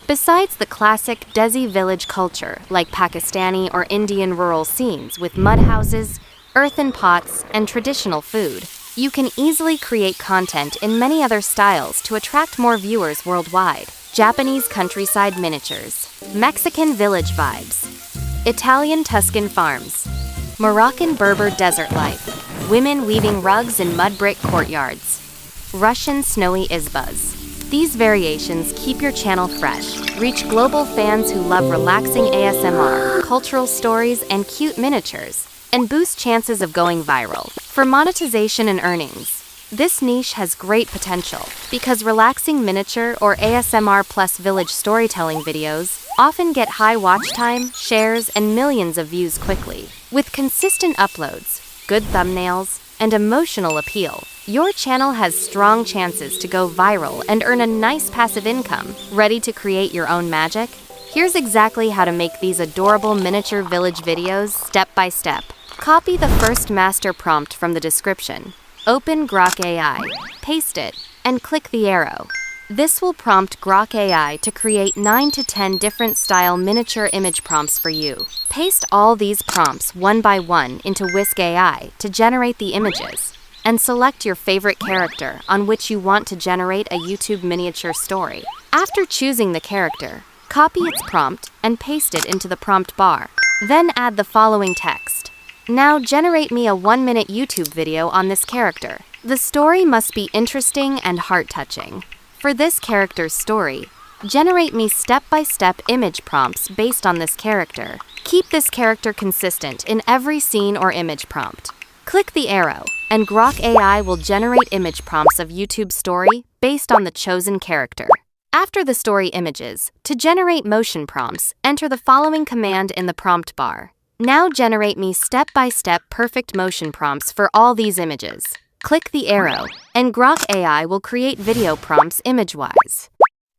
Besides the classic Desi village culture, like Pakistani or Indian rural scenes with mud houses, earthen pots, and traditional food, you can easily create content in many other styles to attract more viewers worldwide. Japanese countryside miniatures, Mexican village vibes, Italian Tuscan farms, Moroccan Berber desert life, women weaving rugs in mud brick courtyards, Russian snowy izbas. These variations keep your channel fresh, reach global fans who love relaxing ASMR, cultural stories, and cute miniatures, and boost chances of going viral. For monetization and earnings, this niche has great potential because relaxing miniature or ASMR plus village storytelling videos often get high watch time, shares, and millions of views quickly. With consistent uploads, good thumbnails, and emotional appeal, your channel has strong chances to go viral and earn a nice passive income. Ready to create your own magic? Here's exactly how to make these adorable miniature village videos step by step. Copy the first master prompt from the description. Open Grok AI, paste it, and click the arrow. This will prompt Grok AI to create 9 to 10 different style miniature image prompts for you. Paste all these prompts one by one into Whisk AI to generate the images, and select your favorite character on which you want to generate a YouTube miniature story. After choosing the character, copy its prompt and paste it into the prompt bar. Then add the following text. Now generate me a 1-minute YouTube video on this character. The story must be interesting and heart-touching. For this character's story, generate me step-by-step image prompts based on this character. Keep this character consistent in every scene or image prompt. Click the arrow, and Grok AI will generate image prompts of YouTube story based on the chosen character. After the story images, to generate motion prompts, enter the following command in the prompt bar. Now generate me step-by-step perfect motion prompts for all these images. Click the arrow, and Grok AI will create video prompts image-wise.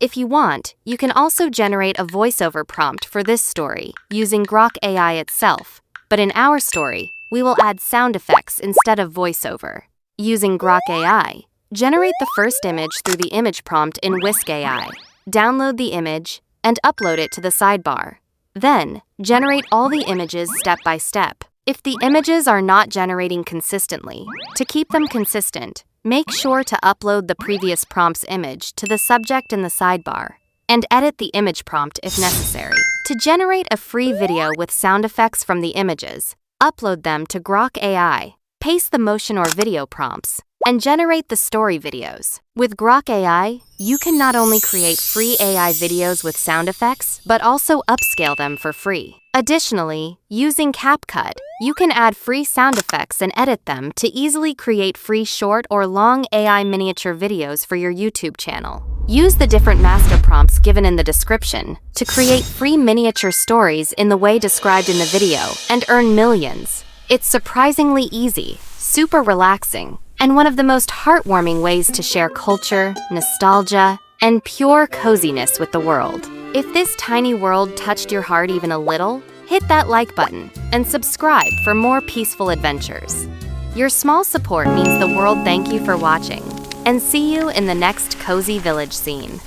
If you want, you can also generate a voiceover prompt for this story using Grok AI itself, but in our story, we will add sound effects instead of voiceover. Using Grok AI, generate the first image through the image prompt in Whisk AI. Download the image and upload it to the sidebar. Then, generate all the images step by step. If the images are not generating consistently, to keep them consistent, make sure to upload the previous prompt's image to the subject in the sidebar, and edit the image prompt if necessary. To generate a free video with sound effects from the images, upload them to Grok AI, paste the motion or video prompts, and generate the story videos. With Grok AI, you can not only create free AI videos with sound effects, but also upscale them for free. Additionally, using CapCut, you can add free sound effects and edit them to easily create free short or long AI miniature videos for your YouTube channel. Use the different master prompts given in the description to create free miniature stories in the way described in the video and earn millions. It's surprisingly easy, super relaxing, and one of the most heartwarming ways to share culture, nostalgia, and pure coziness with the world. If this tiny world touched your heart even a little, hit that like button and subscribe for more peaceful adventures. Your small support means the world. Thank you for watching, and see you in the next cozy village scene.